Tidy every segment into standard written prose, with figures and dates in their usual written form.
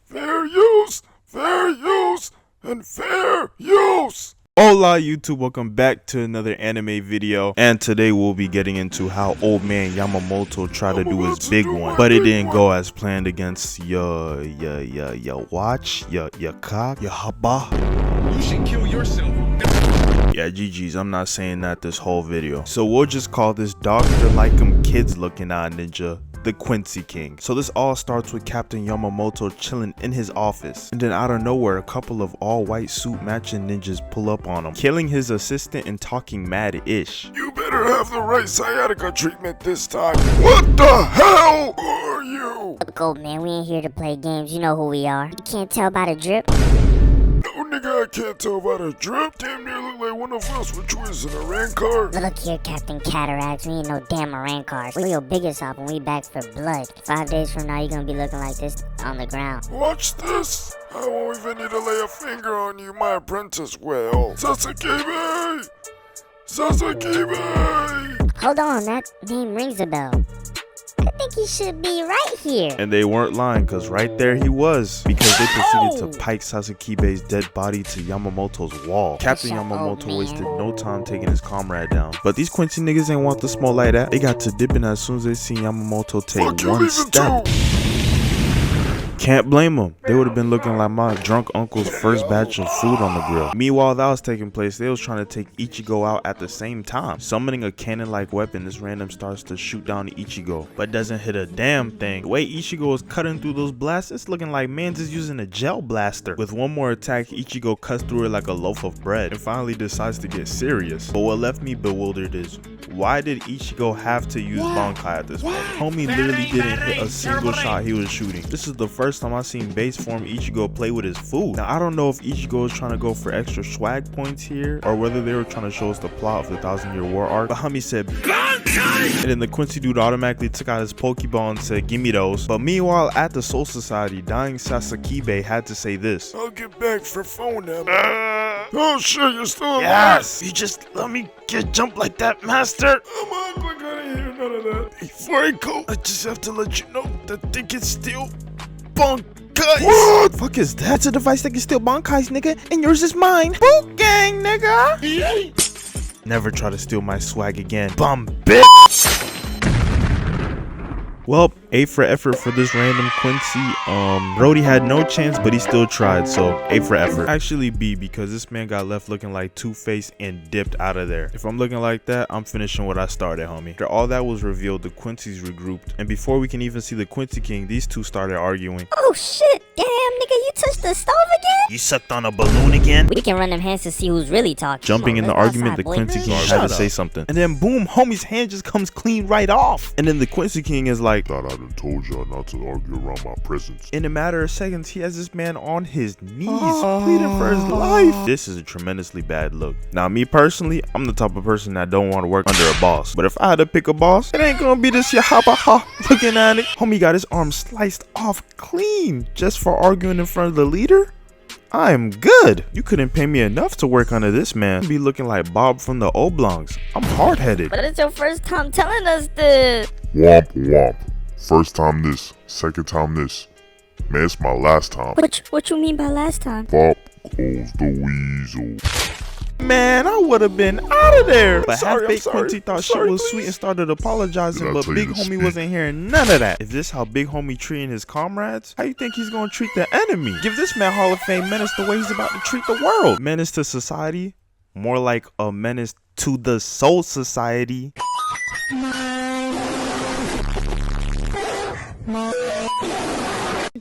fair use, and fair use. Hola YouTube, welcome back to another anime video, and today we'll be getting into how old man Yamamoto tried to do his big one, but it didn't go as planned against Yhwach, Yhwach. You should kill yourself. Yeah, GG's, I'm not saying that this whole video. So we'll just call this Dr. Like-em kids looking eye ninja the Quincy King. So this all starts with Captain Yamamoto chilling in his office, and then out of nowhere a couple of all white suit matching ninjas pull up on him, killing his assistant and talking mad-ish. You better have the right sciatica treatment this time. What the hell are you? Look, old man, we ain't here to play games. You know who we are. You can't tell by the drip? No, nigga, I can't tell by the drip. Damn near look like one of us. Which was in a rank car? Look here, Captain Cataracts. We ain't no damn Moran cars. We your biggest help and we back for blood. 5 days from now, you gonna be looking like this on the ground. Watch this. I won't even need to lay a finger on you, my apprentice. Well, Sasuke! Sasuke! Hold on, that name rings a bell. I think he should be right here. And they weren't lying, cause right there he was, because they proceeded to pike Sasuke's dead body to Yamamoto's wall. Captain Yamamoto wasted no time taking his comrade down, but these Quincy niggas ain't want the smoke like that. They got to dipping as soon as they seen Yamamoto take one step. Can't blame them. They would have been looking like my drunk uncle's first batch of food on the grill. Meanwhile, that was taking place, they was trying to take Ichigo out at the same time. Summoning a cannon-like weapon, this random starts to shoot down Ichigo, but doesn't hit a damn thing. The way Ichigo is cutting through those blasts, it's looking like man's is using a gel blaster. With one more attack, Ichigo cuts through it like a loaf of bread and finally decides to get serious. But what left me bewildered is, why did Ichigo have to use Bankai at this point? Homie literally didn't hit a single shot he was shooting. This is the first time I seen base form Ichigo play with his food. Now I don't know if Ichigo is trying to go for extra swag points here, or whether they were trying to show us the plot of the 1,000-Year War arc, but homie said Bankai! And then the Quincy dude automatically took out his Pokeball and said, give me those. But meanwhile, at the Soul Society, dying Sasuke had to say this. I'll get back for phone now. Oh shit, you're still alive? Yes! You just let me get jumped like that, master! Come on, quick, I didn't hear none of that. Before I go, I just have to let you know that they can steal Bankais. What? Fuck is that? That's a device that can steal Bankais, nigga, and yours is mine. Boot gang, nigga! Never try to steal my swag again, bum bitch! Well, A for effort for this random Quincy. Brody had no chance, but he still tried, so A for effort. Actually B, because this man got left looking like Two-Face and dipped out of there. If I'm looking like that, I'm finishing what I started, homie. After all that was revealed, the Quincy's regrouped, and before we can even see the Quincy King, these two started arguing. Oh shit, damn nigga, you touched the stove again? You sucked on a balloon again? We can run them hands to see who's really talking. Jumping in the argument, the Quincy King had to say something. And then boom, homie's hand just comes clean right off. And then the Quincy King is like, thought I done told y'all not to argue around my presence. In a matter of seconds, he has this man on his knees, pleading for his life. This is a tremendously bad look. Now, me personally, I'm the type of person that don't want to work under a boss. But if I had to pick a boss, it ain't gonna be this yahabaha looking at it. Homie got his arm sliced off clean just for arguing in front of the leader. I am good. You couldn't pay me enough to work under this man. Be looking like Bob from the Oblongs. I'm hard-headed. But it's your first time telling us this. Womp womp. First time this, second time this. Man, it's my last time. What you mean by last time? Pop goes the weasel. Man, I would have been out of there. But half-baked sorry. Quincy thought shit was sweet and started apologizing, Did I but tell you big to homie speak? wasn't hearing none of that. If this how big homie treating his comrades, how you think he's gonna treat the enemy? Give this man Hall of Fame menace the way he's about to treat the world. Menace to society? More like a menace to the Soul Society.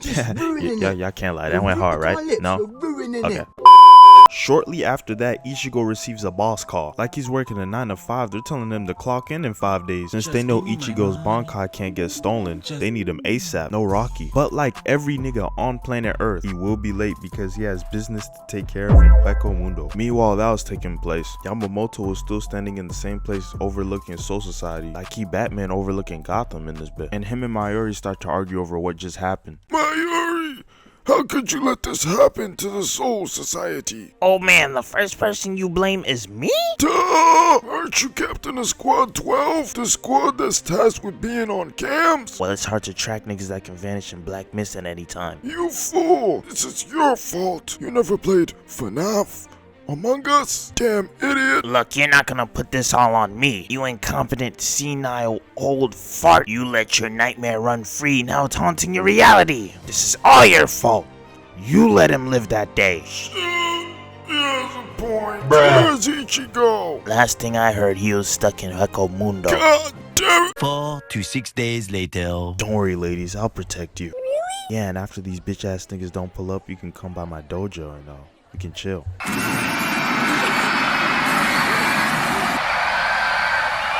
Y'all can't lie, that went hard, right? No? Okay. Shortly after that, Ichigo receives a boss call. Like he's working a 9 to 5, they're telling him to clock in 5 days. Since they know Ichigo's Bankai can't get stolen, they need him ASAP, no Rocky. But like every nigga on planet Earth, he will be late because he has business to take care of in Hueco Mundo. Meanwhile, that was taking place, Yamamoto was still standing in the same place overlooking Soul Society, like he Batman overlooking Gotham in this bit. And him and Mayuri start to argue over what just happened. Mayuri! How could you let this happen to the Soul Society? Oh man, the first person you blame is me? Duh! Aren't you captain of Squad 12? The squad that's tasked with being on cams? Well, it's hard to track niggas that can vanish in black mist at any time. You fool! This is your fault. You never played FNAF? Among Us? Damn idiot! Look, you're not gonna put this all on me. You incompetent, senile, old fart. You let your nightmare run free, now it's haunting your reality. This is all your fault. You let him live that day. He has a point. Where's Ichigo? Last thing I heard, he was stuck in Mundo. God damn it! 4 to 6 days later. Don't worry, ladies, I'll protect you. Really? Yeah, and after these bitch ass niggas don't pull up, you can come by my dojo and we can chill.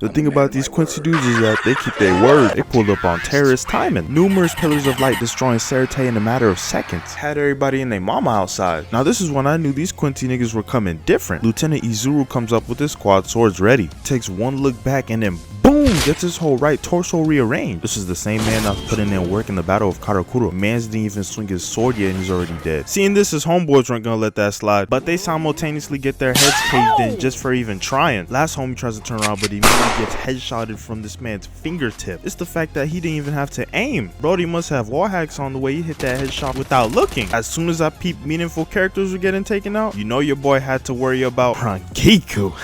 The thing about these Quincy dudes is that they keep their word. They pulled up on terrorist timing. Numerous pillars of light destroying Sereitei in a matter of seconds. Had everybody and their mama outside. Now this is when I knew these Quincy niggas were coming different. Lieutenant Izuru comes up with his squad swords ready. Takes one look back and then boom, gets his whole right torso rearranged. This is the same man that was putting in work in the battle of Karakuro. Mans didn't even swing his sword yet and he's already dead. Seeing this, his homeboys weren't gonna let that slide, but they simultaneously get their heads caved in just for even trying. Last homie tries to turn around, but he immediately gets headshotted from this man's fingertip. It's the fact that he didn't even have to aim. Brody must have wall hacks on the way he hit that headshot without looking. As soon as I peeped meaningful characters were getting taken out, you know your boy had to worry about Rangiku.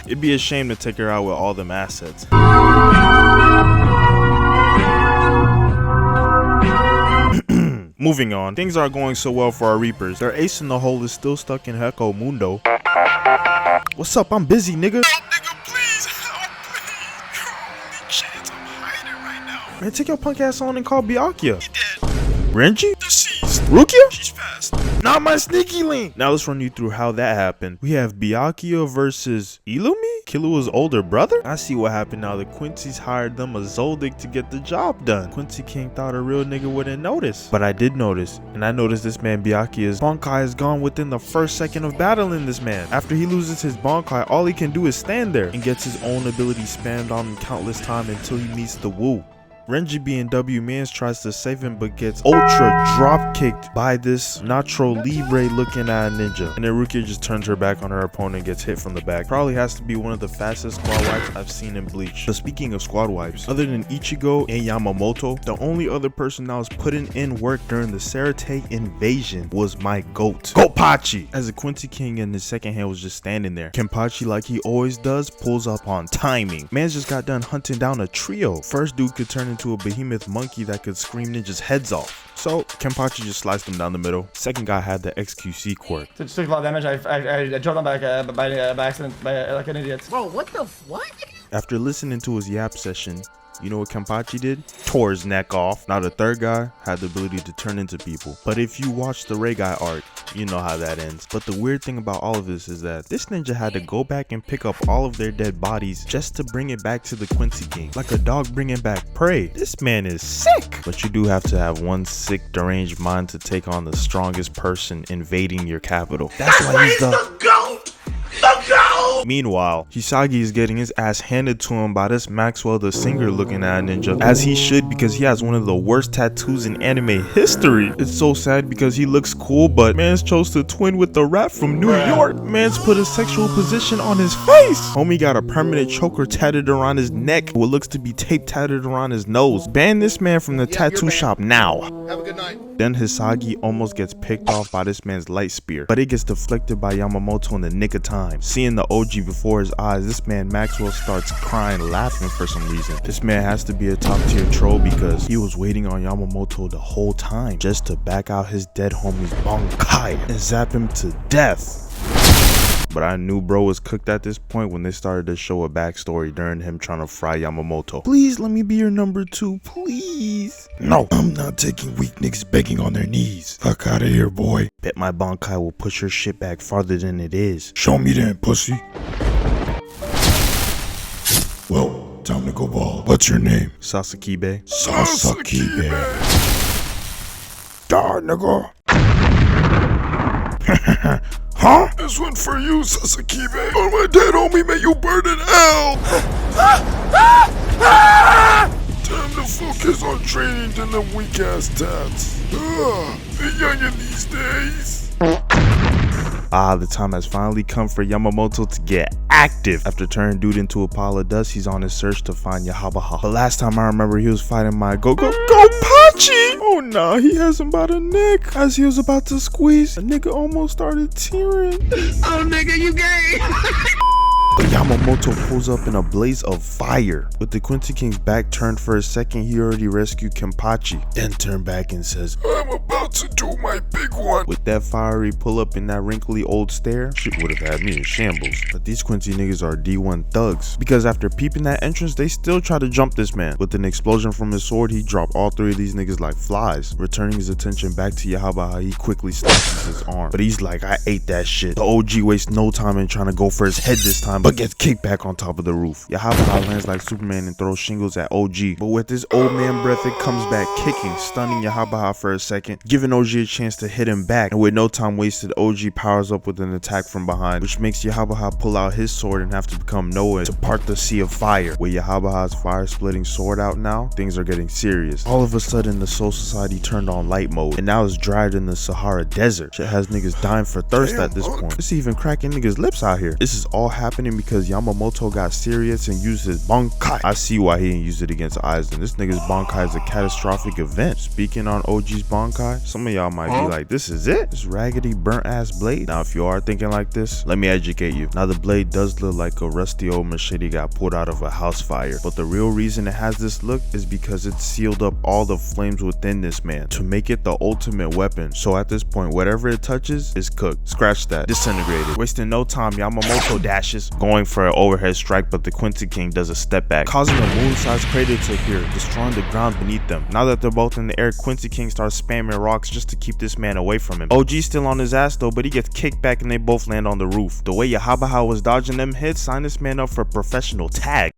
It'd be a shame to take her out with all them assets. Moving on, things aren't going so well for our Reapers. Their ace in the hole is still stuck in Mundo. What's up? I'm busy, nigga. Nigga, please help me. Your only chance, I'm hiding right now. Man, take your punk ass on and call Byakuya. He dead. Renji? Deceased. Rukia? She's passed. Not my sneaky link. Now let's run you through how that happened. We have Byakuya versus Illumi? Killua's older brother? I see what happened now. The Quincy's hired them a Zoldyck to get the job done. Quincy King thought a real nigga wouldn't notice. But I did notice. And I noticed this man Byakuya's Bankai is gone within the first second of battling this man. After he loses his Bankai, all he can do is stand there and gets his own ability spammed on him countless times until he meets the Wu. Renji B&W Mans tries to save him but gets ultra drop kicked by this Nacho Libre looking at ninja. And then Rukia just turns her back on her opponent and gets hit from the back. Probably has to be one of the fastest squad wipes I've seen in Bleach. But speaking of squad wipes, other than Ichigo and Yamamoto, the only other person that was putting in work during the Sereitei invasion was my GOAT, Kenpachi. As the Quincy King in his second hand was just standing there. Kenpachi, like he always does, pulls up on timing. Man's just got done hunting down a trio. First dude could turn into a behemoth monkey that could scream ninjas' heads off. So Kenpachi just sliced him down the middle. Second guy had the XQC quirk. It took a lot of damage. I dropped him by accident, like an idiot. Bro, what the what? After listening to his yap session, you know what Kenpachi did? Tore his neck off. Now the third guy had the ability to turn into people. But if you watch the Ray Guy arc, you know how that ends. But the weird thing about all of this is that this ninja had to go back and pick up all of their dead bodies just to bring it back to the Quincy King. Like a dog bringing back prey. This man is sick. But you do have to have one sick, deranged mind to take on the strongest person invading your capital. That's why he's the GOAT! The GOAT! Meanwhile, Hisagi is getting his ass handed to him by this Maxwell the Singer looking at ninja. As he should, because he has one of the worst tattoos in anime history. It's so sad because he looks cool, but man's chose to twin with the rat from New York. Man's put a sexual position on his face. Homie got a permanent choker tatted around his neck, what looks to be tape tatted around his nose. Ban this man from the tattoo shop now. Have a good night. Then Hisagi almost gets picked off by this man's light spear, but it gets deflected by Yamamoto in the nick of time. Seeing the OG before his eyes, this man Maxwell starts crying, laughing for some reason. This man has to be a top tier troll because he was waiting on Yamamoto the whole time just to back out his dead homie's Bankai and zap him to death. But I knew bro was cooked at this point when they started to show a backstory during him trying to fry Yamamoto. Please let me be your number 2, please. No, I'm not taking weak niggas begging on their knees. Fuck out of here, boy. Bet my Bankai will push your shit back farther than it is. Show me then, pussy. Well, time to go ball. What's your name? Sasakibe. Sasakibe. Dar, nigga. Huh? This one for you, Sasakibe. On my dead homie, may you burn in hell. Time to focus on training than the weak ass tats. The youngin' these days. The time has finally come for Yamamoto to get active. After turning dude into a pile of dust, he's on his search to find Yhwach. But last time I remember, he was fighting my Kenpachi. Oh nah, he has him by the neck. As he was about to squeeze, the nigga almost started tearing. Oh, nigga, you gay. But Yamamoto pulls up in a blaze of fire. With the Quincy King's back turned for a second, he already rescued Kenpachi. Then turned back and says, I'm about to do my big one. with that fiery pull up and that wrinkly old stare, shit would have had me in shambles. But these Quincy niggas are D1 thugs. Because after peeping that entrance, they still try to jump this man. With an explosion from his sword, he dropped all three of these niggas like flies. Returning his attention back to Yhwach, he quickly slashes his arm. But he's like, I ate that shit. The OG wastes no time in trying to go for his head this time, but gets kicked back on top of the roof. Yhwach lands like Superman and throws shingles at OG. But with his old man breath, it comes back kicking, stunning Yhwach for a second, giving OG a chance to hit him back. And with no time wasted, OG powers up with an attack from behind, which makes Yhwach pull out his sword and have to become Noah to part the sea of fire. With Yhwach's fire-splitting sword out now, things are getting serious. All of a sudden, the Soul Society turned on light mode, and now it's dried in the Sahara Desert. Shit has niggas dying for thirst at this point. It's even cracking niggas' lips out here. This is all happening because Yamamoto got serious and used his Bankai. I see why he didn't use it against Aizen. This nigga's Bankai is a catastrophic event. Speaking on OG's Bankai, some of y'all might be like, this is it? This raggedy burnt ass blade? Now if you are thinking like this, let me educate you. Now the blade does look like a rusty old machete got pulled out of a house fire, but the real reason it has this look is because it sealed up all the flames within this man to make it the ultimate weapon. So at this point, whatever it touches is cooked. Scratch that. Disintegrated. Wasting no time, Yamamoto dashes, going for an overhead strike, but the Quincy King does a step back, causing a moon-sized crater to appear, destroying the ground beneath them. Now that they're both in the air, Quincy King starts spamming rocks just to keep this man away from him. OG's still on his ass though, but he gets kicked back and they both land on the roof. The way Yhwach was dodging them hits signed this man up for a professional tag.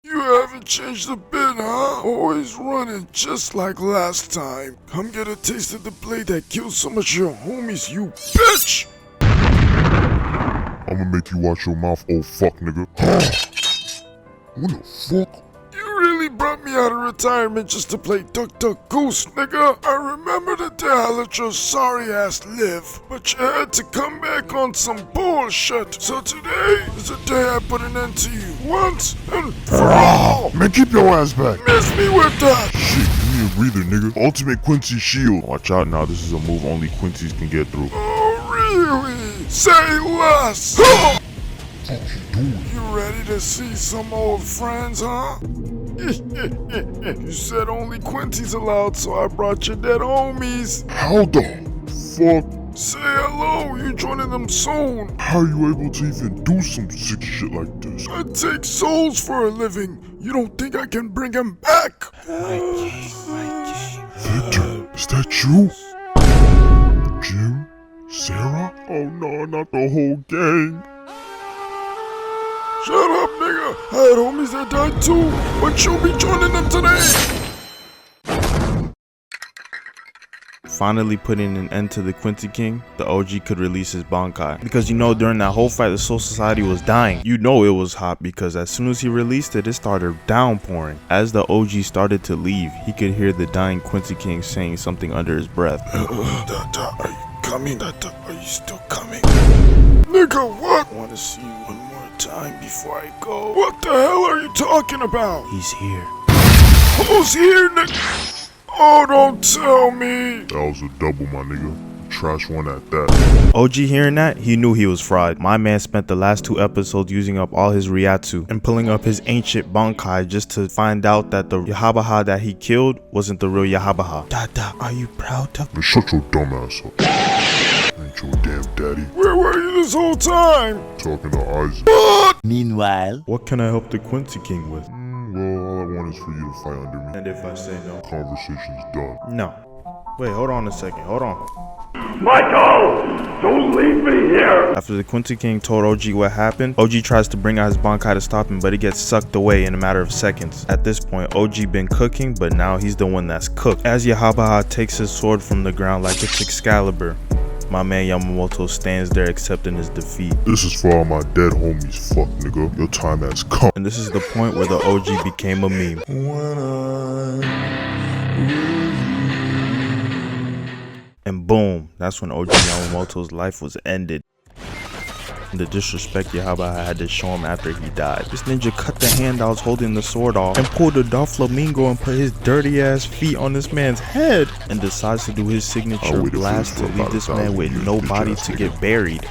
You haven't changed a bit, huh? Always running just like last time. Come get a taste of the blade that killed so much of your homies, you bitch! I'ma make you watch your mouth, old fuck nigga. What the fuck? You really brought me out of retirement just to play Duck Duck Goose, nigga. I remember the day I let your sorry ass live, but you had to come back on some bullshit. So today is the day I put an end to you once and for all. Man, keep your ass back. Miss me with that. Shit, give me a breather, nigga. Ultimate Quincy shield. Watch out now, this is a move only Quincy's can get through. Oh, really? Say less. What you doing? You ready to see some old friends, huh? You said only Quincy's allowed, so I brought your dead homies. How the fuck? Say hello, you joining them soon. How are you able to even do some sick shit like this? I take souls for a living. You don't think I can bring him back? Victor, is that you? Jim? Sarah? Oh no, not the whole gang. Shut up, nigga. I had homies that died too, but you'll be joining them today. Finally putting an end to the Quincy King, the OG could release his Bankai. Because you know, during that whole fight, the Soul Society was dying. You know it was hot because as soon as he released it, it started downpouring. As the OG started to leave, he could hear the dying Quincy King saying something under his breath. Dada, are you coming? Dada, are you still coming? Nigga, what? I want to see you one more time before I go. What the hell are you talking about? He's here. Who's here, nigga? Oh, don't tell me. That was a double, my nigga. Trash one at that. OG hearing that, he knew he was fried. My man spent the last 2 episodes using up all his Ryatsu and pulling up his ancient Bankai just to find out that the Yhwach that he killed wasn't the real Yhwach. Dada, are you proud of me? Man, shut your dumb ass up. Ain't your damn daddy. Where were you this whole time? Talking to Isaac. What? Meanwhile, What can I help the Quincy King with? Well, all I want is for you to fight under me. And if I say no? Conversation's done. No. Wait, hold on a second. Hold on. Michael! Don't leave me here! After the Quincy King told OG what happened, OG tries to bring out his Bankai to stop him, but he gets sucked away in a matter of seconds. At this point, OG been cooking, but now he's the one that's cooked. As Yhwach takes his sword from the ground like it's Excalibur, My man Yamamoto stands there accepting his defeat. This is for all my dead homies. Fuck, nigga. Your time has come. And this is the point where the OG became a meme. And boom, that's when OG Yamamoto's life was ended. And the disrespect Yhwach had to show him after he died. This ninja cut the hand that was holding the sword off and pulled a Doflamingo and put his dirty ass feet on this man's head and decides to do his signature blast to leave this man with no body to get buried.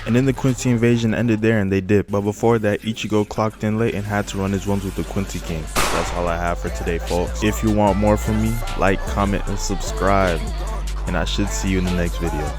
And then the Quincy invasion ended there and they dipped. But before that, Ichigo clocked in late and had to run his runs with the Quincy King. That's all I have for today, folks. If you want more from me, like, comment, and subscribe. And I should see you in the next video.